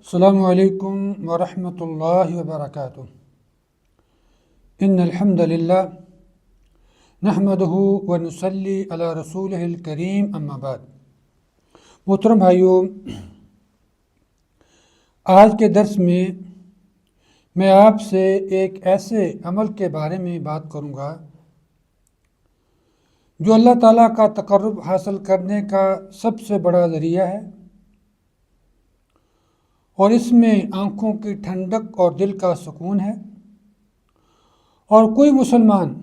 السلام علیکم ورحمۃ اللہ وبرکاتہ۔ ان الحمد للہ نحمدہ ونصلی علی رسولہ الکریم اما بعد۔ محترم بھائیوں، آج کے درس میں آپ سے ایک ایسے عمل کے بارے میں بات کروں گا جو اللہ تعالیٰ کا تقرب حاصل کرنے کا سب سے بڑا ذریعہ ہے، اور اس میں آنکھوں کی ٹھنڈک اور دل کا سکون ہے۔ اور کوئی مسلمان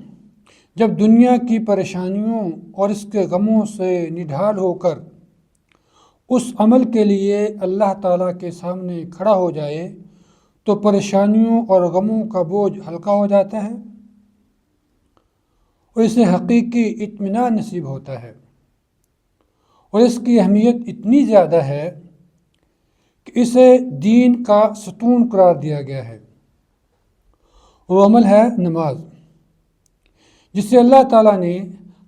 جب دنیا کی پریشانیوں اور اس کے غموں سے نڈھال ہو کر اس عمل کے لیے اللہ تعالیٰ کے سامنے کھڑا ہو جائے تو پریشانیوں اور غموں کا بوجھ ہلکا ہو جاتا ہے اور اسے حقیقی اطمینان نصیب ہوتا ہے، اور اس کی اہمیت اتنی زیادہ ہے کہ اسے دین کا ستون قرار دیا گیا ہے۔ وہ عمل ہے نماز، جسے اللہ تعالیٰ نے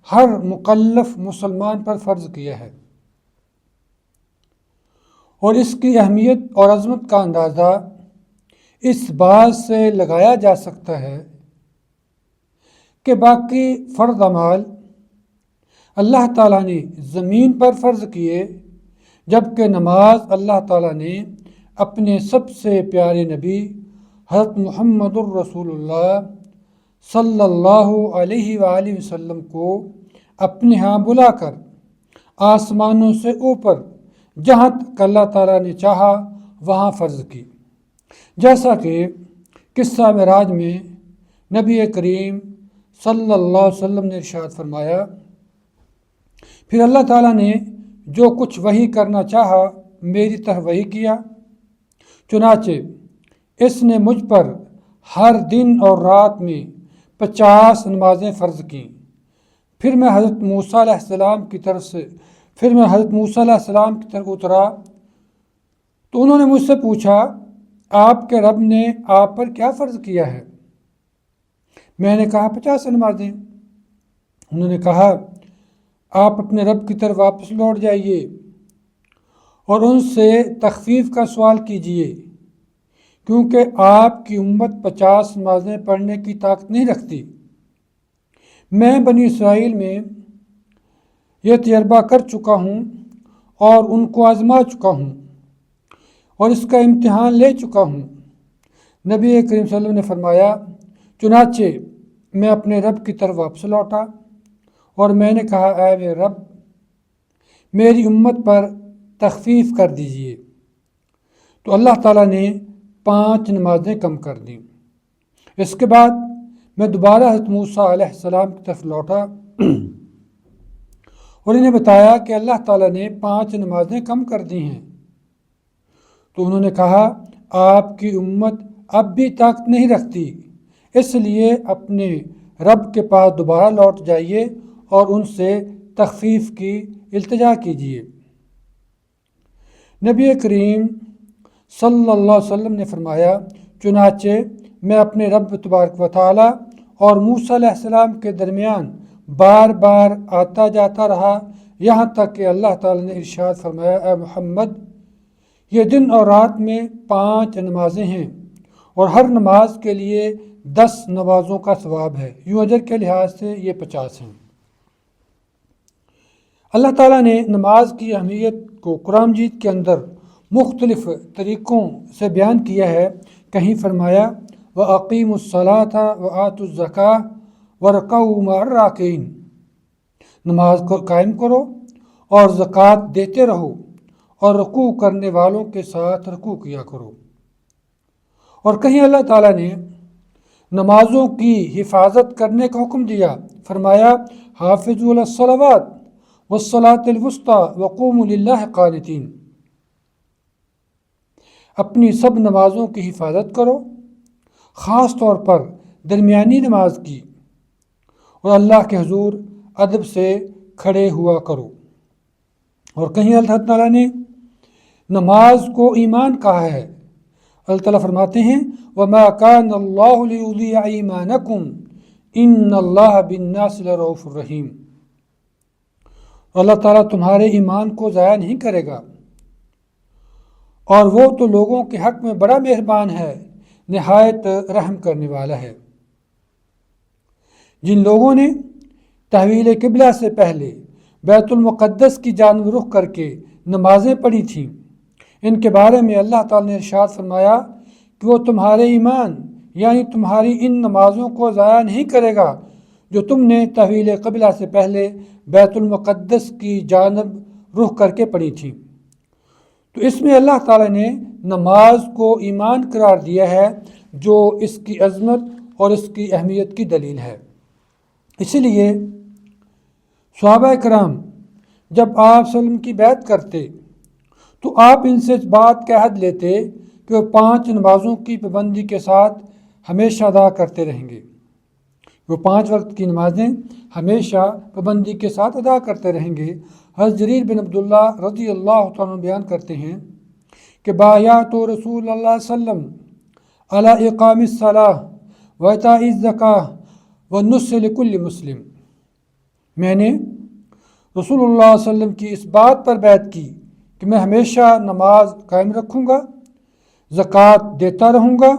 ہر مکلف مسلمان پر فرض کیا ہے، اور اس کی اہمیت اور عظمت کا اندازہ اس بات سے لگایا جا سکتا ہے کہ باقی فرض اعمال اللہ تعالیٰ نے زمین پر فرض کیے، جبکہ نماز اللہ تعالیٰ نے اپنے سب سے پیارے نبی حضرت محمد الرسول اللہ صلی اللہ علیہ وآلہ وسلم کو اپنے ہاں بلا کر آسمانوں سے اوپر جہاں تک اللہ تعالیٰ نے چاہا وہاں فرض کی، جیسا کہ قصہ معراج میں نبی کریم صلی اللہ علیہ وسلم نے ارشاد فرمایا، پھر اللہ تعالیٰ نے جو کچھ وحی کرنا چاہا میری طرف وحی کیا، چنانچہ اس نے مجھ پر ہر دن اور رات میں 50 نمازیں فرض کیں۔ پھر میں حضرت موسیٰ علیہ السلام کی طرف اترا تو انہوں نے مجھ سے پوچھا، آپ کے رب نے آپ پر کیا فرض کیا ہے؟ میں نے کہا 50 نمازیں۔ انہوں نے کہا، آپ اپنے رب کی طرف واپس لوٹ جائیے اور ان سے تخفیف کا سوال کیجیے، کیونکہ آپ کی امت 50 نمازیں پڑھنے کی طاقت نہیں رکھتی۔ میں بنی اسرائیل میں یہ تجربہ کر چکا ہوں اور ان کو آزما چکا ہوں اور اس کا امتحان لے چکا ہوں۔ نبی کریم صلی اللہ علیہ وسلم نے فرمایا، چنانچہ میں اپنے رب کی طرف واپس لوٹا اور میں نے کہا، اے میرے رب، میری امت پر تخفیف کر دیجیے۔ تو اللہ تعالیٰ نے 5 نمازیں کم کر دیں۔ اس کے بعد میں دوبارہ حضرت موسیٰ علیہ السلام کی طرف لوٹا اور انہیں بتایا کہ اللہ تعالیٰ نے 5 نمازیں کم کر دی ہیں۔ تو انہوں نے کہا، آپ کی امت اب بھی طاقت نہیں رکھتی، اس لیے اپنے رب کے پاس دوبارہ لوٹ جائیے اور ان سے تخفیف کی التجا کیجیے۔ نبی کریم صلی اللہ علیہ وسلم نے فرمایا، چنانچہ میں اپنے رب تبارک و تعالیٰ اور موسیٰ علیہ السلام کے درمیان بار بار آتا جاتا رہا، یہاں تک کہ اللہ تعالیٰ نے ارشاد فرمایا، اے محمد، یہ دن اور رات میں 5 نمازیں ہیں اور ہر نماز کے لیے 10 نمازوں کا ثواب ہے، یوں اجر کے لحاظ سے یہ 50 ہیں۔ اللہ تعالیٰ نے نماز کی اہمیت کو قرآن مجید کے اندر مختلف طریقوں سے بیان کیا ہے۔ کہیں فرمایا، وَأَقِيمُوا الصَّلَاةَ وَآتُوا الزَّكَاةَ وَارْكَعُوا مَعَ الرَّاكِعِينَ، نماز کو قائم کرو اور زکوٰۃ دیتے رہو اور رکوع کرنے والوں کے ساتھ رکوع کیا کرو۔ اور کہیں اللہ تعالیٰ نے نمازوں کی حفاظت کرنے کا حکم دیا، فرمایا، حافظوا علی الصلوات والصلاۃ الوسطیٰ وقوموا للہ قانتین، اپنی سب نمازوں کی حفاظت کرو، خاص طور پر درمیانی نماز کی، اور اللہ کے حضور ادب سے کھڑے ہوا کرو۔ اور کہیں اللہ تعالیٰ نے نماز کو ایمان کہا ہے۔ اللہ تعالیٰ فرماتے ہیں، وَمَا كَانَ اللَّهُ لِيُضِيعَ إِيمَانَكُمْ إِنَّ اللَّهَ بِالنَّاسِ لَرَءُوفٌ رَحِيمٌ، اللہ تعالیٰ تمہارے ایمان کو ضائع نہیں کرے گا، اور وہ تو لوگوں کے حق میں بڑا مہربان ہے، نہایت رحم کرنے والا ہے۔ جن لوگوں نے تحویل قبلہ سے پہلے بیت المقدس کی جانب رخ کر کے نمازیں پڑھی تھیں، ان کے بارے میں اللہ تعالیٰ نے ارشاد فرمایا کہ وہ تمہارے ایمان یعنی تمہاری ان نمازوں کو ضائع نہیں کرے گا جو تم نے تحویل قبلہ سے پہلے بیت المقدس کی جانب رخ کر کے پڑھی تھیں۔ تو اس میں اللہ تعالیٰ نے نماز کو ایمان قرار دیا ہے، جو اس کی عظمت اور اس کی اہمیت کی دلیل ہے۔ اسی لیے صحابہ کرام جب آپ صلی اللہ علیہ وسلم کی بیعت کرتے تو آپ ان سے اس بات کا عہد لیتے کہ وہ 5 نمازوں کی پابندی کے ساتھ ہمیشہ ادا کرتے رہیں گے۔ وہ 5 وقت کی نمازیں ہمیشہ پابندی کے ساتھ ادا کرتے رہیں گے۔ حضرت جریر بن عبداللہ رضی اللہ تعالیٰ عنہ بیان کرتے ہیں کہ بایعت رسول اللہ صلی اللہ علیہ وسلم علی اقام الصلاۃ و ایتاء الزکاۃ والنصح لکل مسلم، میں نے رسول اللہ صلی اللہ علیہ وسلم کی اس بات پر بیعت کی کہ میں ہمیشہ نماز قائم رکھوں گا، زکوٰۃ دیتا رہوں گا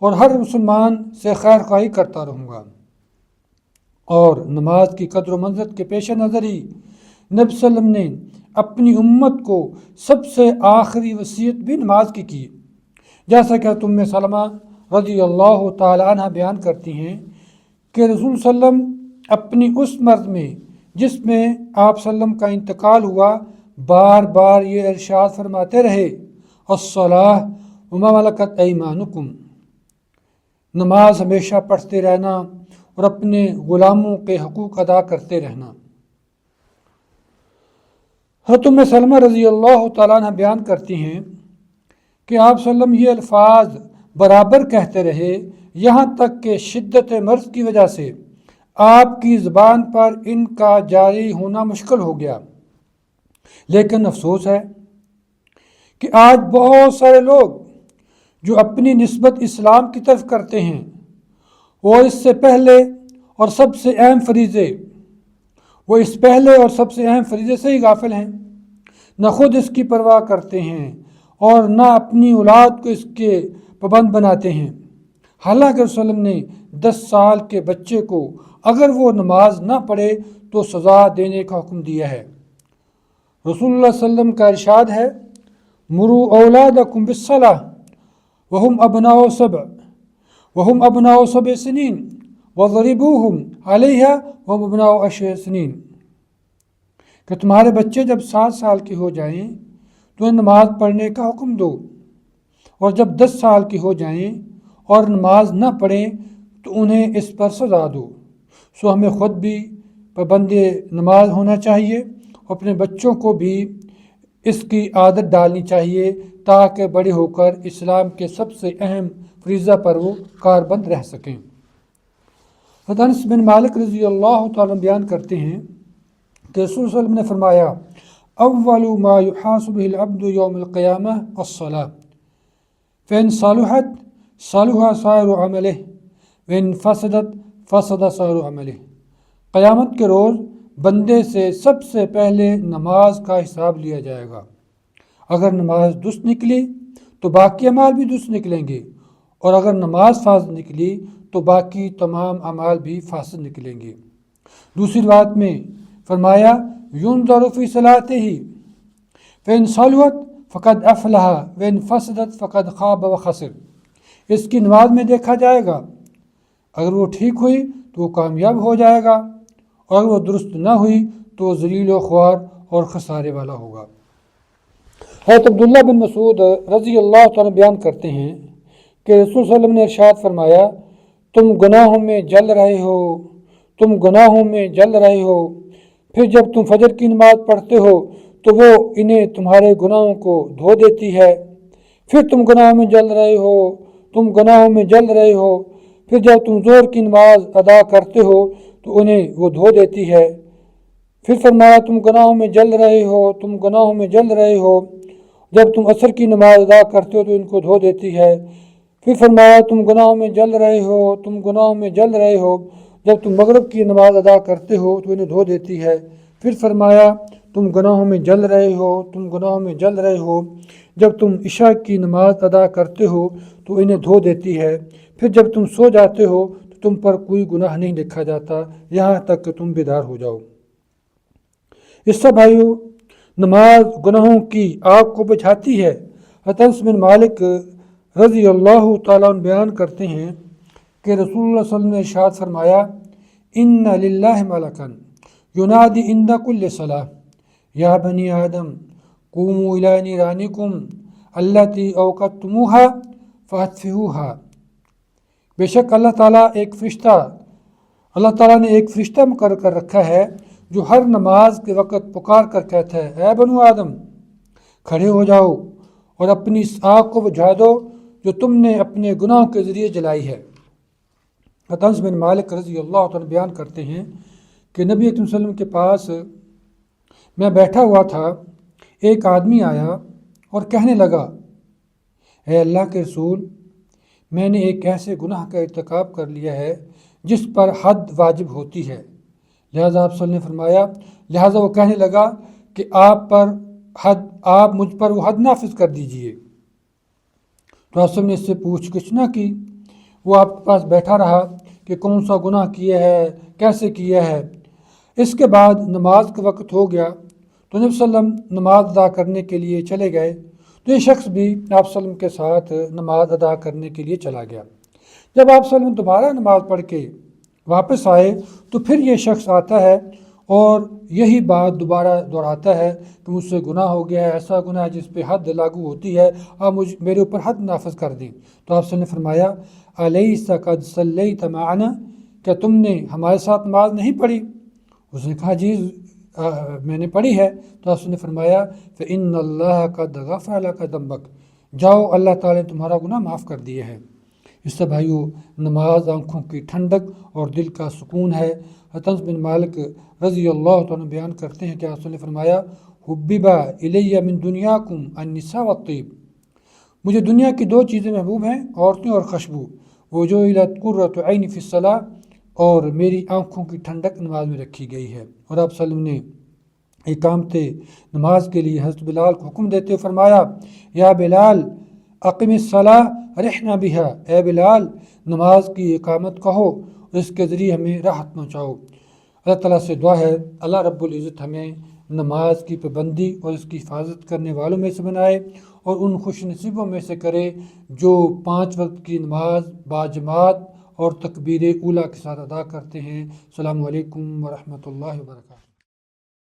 اور ہر مسلمان سے خیر خواہی کرتا رہوں گا۔ اور نماز کی قدر و منزلت کے پیش نظر ہی نبی صلی اللہ علیہ وسلم نے اپنی امت کو سب سے آخری وصیت بھی نماز کی، جیسا کہ ام سلمہ رضی اللہ تعالی عنہ بیان کرتی ہیں کہ رسول صلی اللہ علیہ وسلم اپنی اس مرض میں جس میں آپ صلی اللہ علیہ وسلم کا انتقال ہوا بار بار یہ ارشاد فرماتے رہے، الصلاۃ وما ملکت ایمانکم، نماز ہمیشہ پڑھتے رہنا اور اپنے غلاموں کے حقوق ادا کرتے رہنا۔ حضرت ام سلمہ رضی اللہ تعالیٰ عنہ بیان کرتی ہیں کہ آپ صلی اللہ علیہ وسلم یہ الفاظ برابر کہتے رہے یہاں تک کہ شدت مرض کی وجہ سے آپ کی زبان پر ان کا جاری ہونا مشکل ہو گیا۔ لیکن افسوس ہے کہ آج بہت سارے لوگ جو اپنی نسبت اسلام کی طرف کرتے ہیں اور اس پہلے اور سب سے اہم فریضے سے ہی غافل ہیں، نہ خود اس کی پرواہ کرتے ہیں اور نہ اپنی اولاد کو اس کے پابند بناتے ہیں۔ حالانکہ رسول اللہ نے 10 سال کے بچے کو اگر وہ نماز نہ پڑھے تو سزا دینے کا حکم دیا ہے۔ رسول اللہ صلی اللہ علیہ وسلم کا ارشاد ہے، مروا اولادکم بالصلاۃ وہم ابناء 7 سنین وضربوہم علیہا وہم ابناء 10 سنین، کہ تمہارے بچے جب 7 سال کے ہو جائیں تو انہیں نماز پڑھنے کا حکم دو، اور جب 10 سال کے ہو جائیں اور نماز نہ پڑھیں تو انہیں اس پر سزا دو۔ سو ہمیں خود بھی پابند نماز ہونا چاہیے، اپنے بچوں کو بھی اس کی عادت ڈالنی چاہیے تاکہ بڑے ہو کر اسلام کے سب سے اہم فریضہ پر وہ کاربند رہ سکیں۔ حضرت انس بن مالک رضی اللہ تعالیٰ بیان کرتے ہیں کہ رسول صلی اللہ علیہ وسلم نے فرمایا، اول ما یحاسب به العبد یوم القیامہ الصلاۃ فإن صلحت صلح سائر عملہ وإن فسدت فسد سائر عملہ، قیامت کے روز بندے سے سب سے پہلے نماز کا حساب لیا جائے گا۔ اگر نماز درست نکلی تو باقی اعمال بھی درست نکلیں گے، اور اگر نماز فاسد نکلی تو باقی تمام اعمال بھی فاسد نکلیں گے۔ دوسری روایت میں فرمایا، ينظر في صلاته فإن صلحت فقد افلح وإن فسدت فقد خاب وخسر، اس کی نماز میں دیکھا جائے گا، اگر وہ ٹھیک ہوئی تو وہ کامیاب ہو جائے گا، اور اگر وہ درست نہ ہوئی تو ذلیل و خوار اور خسارے والا ہوگا۔ حضرت عبداللہ بن مسعود رضی اللہ تعالیٰ بیان کرتے ہیں کہ رسول صلی اللہ علیہ وسلم نے ارشاد فرمایا، تم گناہوں میں جل رہے ہو، پھر جب تم فجر کی نماز پڑھتے ہو تو وہ انہیں تمہارے گناہوں کو دھو دیتی ہے، پھر تم گناہوں میں جل رہے ہو، پھر جب تم ظہر کی نماز ادا کرتے ہو تو انہیں وہ دھو دیتی ہے، پھر فرمایا تم گناہوں میں جل رہے ہو، جب تم عصر کی نماز ادا کرتے ہو تو ان کو دھو دیتی ہے، پھر فرمایا تم گناہوں میں جل رہے ہو، جب تم مغرب کی نماز ادا کرتے ہو تو انہیں دھو دیتی ہے، پھر فرمایا تم گناہوں میں جل رہے ہو، جب تم عشاء کی نماز ادا کرتے ہو تو انہیں دھو دیتی ہے، پھر جب تم سو جاتے ہو تو تم پر کوئی گناہ نہیں لکھا جاتا یہاں تک کہ تم بیدار ہو جاؤ۔ اس سے بھائیو، نماز گناہوں کی آگ کو بجھاتی ہے۔ انس بن مالک رضی اللہ تعالیٰ عنہ بیان کرتے ہیں کہ رسول اللہ صلی اللہ علیہ وسلم نے ارشاد فرمایا، ان للہ ملکن ینادی عند کل صلاۃ یا بنی آدم قوموا الی نیرانکم التی اوقدتموہا فاطفئوہا۔ بے شک اللہ تعالیٰ نے ایک فرشتہ مقرر کر رکھا ہے جو ہر نماز کے وقت پکار کر کہتا ہے، اے بنو آدم کھڑے ہو جاؤ اور اپنی اس آگ کو بجھا دو جو تم نے اپنے گناہوں کے ذریعے جلائی ہے۔ انس بن مالک رضی اللہ عنہ بیان کرتے ہیں کہ نبی اکرم صلی اللہ علیہ وسلم کے پاس میں بیٹھا ہوا تھا، ایک آدمی آیا اور کہنے لگا، اے اللہ کے رسول، میں نے ایک ایسے گناہ کا ارتکاب کر لیا ہے جس پر حد واجب ہوتی ہے۔ لہٰذا آپ صلی اللہ علیہ وسلم نے فرمایا، لہٰذا وہ کہنے لگا کہ آپ مجھ پر وہ حد نافذ کر دیجئے۔ تو آپ صلی اللہ علیہ وسلم نے اس سے پوچھ گچھ نہ کی، وہ آپ کے پاس بیٹھا رہا کہ کون سا گناہ کیا ہے، کیسے کیا ہے۔ اس کے بعد نماز کا وقت ہو گیا تو نبی صلی اللہ علیہ وسلم نماز ادا کرنے کے لیے چلے گئے، تو یہ شخص بھی آپ صلی اللہ علیہ وسلم کے ساتھ نماز ادا کرنے کے لیے چلا گیا۔ جب آپ صلی اللہ علیہ وسلم دوبارہ نماز پڑھ کے واپس آئے تو پھر یہ شخص آتا ہے اور یہی بات دوبارہ دہراتا ہے کہ مجھ سے گناہ ہو گیا ہے، ایسا گناہ ہے جس پہ حد لاگو ہوتی ہے، آپ میرے اوپر حد نافذ کر دیں۔ تو آپ صلی اللہ علیہ وسلم نے فرمایا، الیس قد صلیت معنا، کیا تم نے ہمارے ساتھ نماز نہیں پڑھی؟ اس نے کہا جی میں نے پڑھی ہے۔ تو آپ نے فرمایا، فإن اللہ قد غفر لک ذنبک، جاؤ اللہ تعالیٰ نے تمہارا گناہ معاف کر دیا ہے۔ اس سے بھائیو، نماز آنکھوں کی ٹھنڈک اور دل کا سکون ہے۔ انس بن مالک رضی اللہ عنہ بیان کرتے ہیں کہ آپ نے فرمایا، حبب الی من دنیاکم النساء والطیب، مجھے دنیا کی دو چیزیں محبوب ہیں، عورتیں اور خوشبو، وجعلت قرۃ عینی فی الصلاۃ، اور میری آنکھوں کی ٹھنڈک نماز میں رکھی گئی ہے۔ اور آپ صلی اللہ علیہ وسلم نے اقامت نماز کے لیے حضرت بلال کو حکم دیتے ہوئے فرمایا، یا بلال اقم الصلاۃ رحنا بہا، اے بلال نماز کی اقامت کہو، اس کے ذریعے ہمیں راحت پہنچاؤ۔ اللہ تعالیٰ سے دعا ہے اللہ رب العزت ہمیں نماز کی پابندی اور اس کی حفاظت کرنے والوں میں سے بنائے اور ان خوش نصیبوں میں سے کرے جو 5 وقت کی نماز باجماعت اور تکبیر اولیٰ کے ساتھ ادا کرتے ہیں۔ السلام علیکم ورحمۃ اللہ وبرکاتہ۔